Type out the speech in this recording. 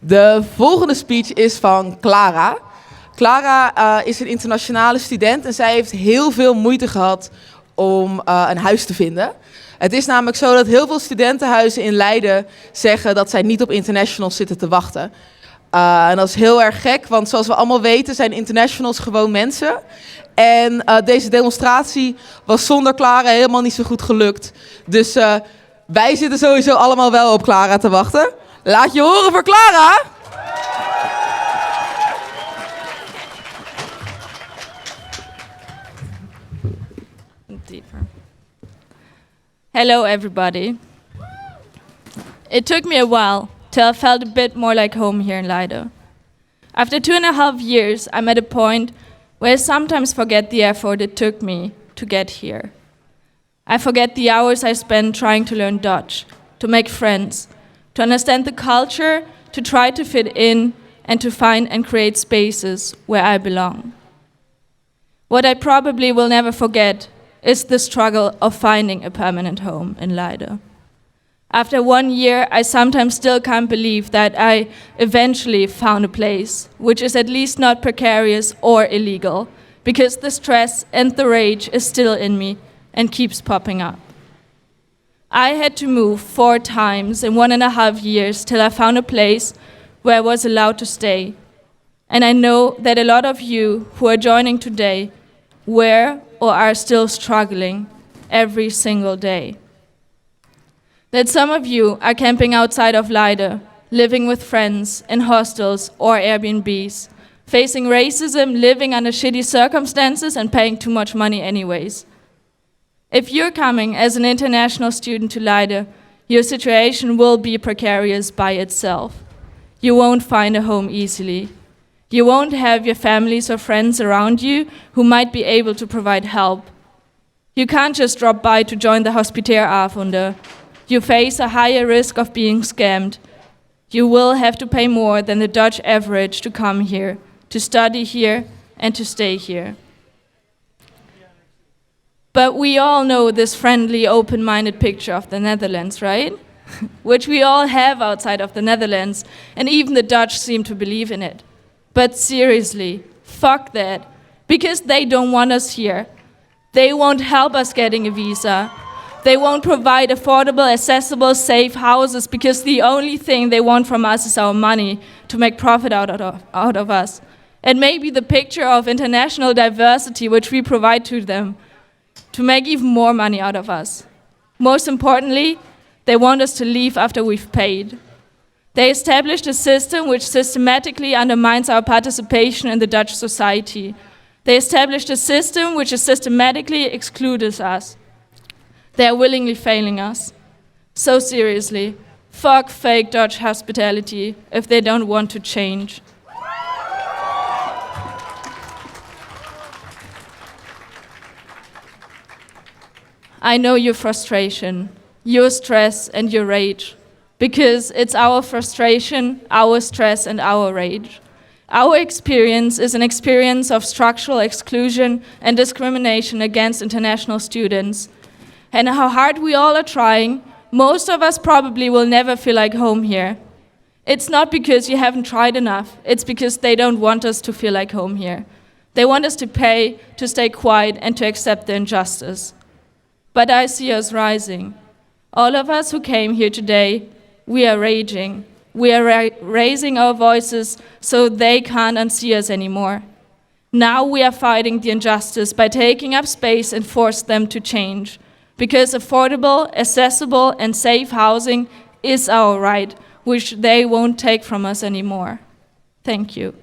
De volgende speech is van Klara. Klara is een internationale student en zij heeft heel veel moeite gehad om een huis te vinden. Het is namelijk zo dat heel veel studentenhuizen in Leiden zeggen dat zij niet op internationals zitten te wachten. En dat is heel erg gek, want zoals we allemaal weten zijn internationals gewoon mensen. En deze demonstratie was zonder Klara helemaal niet zo goed gelukt. Dus wij zitten sowieso allemaal wel op Klara te wachten. Laat je horen voor Klara! Deeper. Hello everybody. It took me a while till I felt a bit more like home here in Leiden. After 2.5 years, I'm at a point where I sometimes forget the effort it took me to get here. I forget the hours I spent trying to learn Dutch, to make friends, to understand the culture, to try to fit in, and to find and create spaces where I belong. What I probably will never forget is the struggle of finding a permanent home in Leiden. After 1 year, I sometimes still can't believe that I eventually found a place, which is at least not precarious or illegal, because the stress and the rage is still in me and keeps popping up. I had to move 4 times in 1.5 years till I found a place where I was allowed to stay. And I know that a lot of you who are joining today were or are still struggling every single day. That some of you are camping outside of Leiden, living with friends in hostels or Airbnbs, facing racism, living under shitty circumstances and paying too much money anyways. If you're coming as an international student to Leiden, your situation will be precarious by itself. You won't find a home easily. You won't have your families or friends around you who might be able to provide help. You can't just drop by to join the Hospiteeravonde. You face a higher risk of being scammed. You will have to pay more than the Dutch average to come here, to study here, and to stay here. But we all know this friendly, open-minded picture of the Netherlands, right? Which we all have outside of the Netherlands, and even the Dutch seem to believe in it. But seriously, fuck that, because they don't want us here. They won't help us getting a visa. They won't provide affordable, accessible, safe houses, because the only thing they want from us is our money to make profit out of us. And maybe the picture of international diversity which we provide to them, to make even more money out of us. Most importantly, they want us to leave after we've paid. They established a system which systematically undermines our participation in the Dutch society. They established a system which systematically excludes us. They are willingly failing us. So seriously, fuck fake Dutch hospitality if they don't want to change. I know your frustration, your stress and your rage, because it's our frustration, our stress and our rage. Our experience is an experience of structural exclusion and discrimination against international students. And how hard we all are trying, most of us probably will never feel like home here. It's not because you haven't tried enough, it's because they don't want us to feel like home here. They want us to pay, to stay quiet and to accept the injustice. But I see us rising. All of us who came here today, we are raging. We are raising our voices so they can't unsee us anymore. Now we are fighting the injustice by taking up space and force them to change. Because affordable, accessible and safe housing is our right, which they won't take from us anymore. Thank you.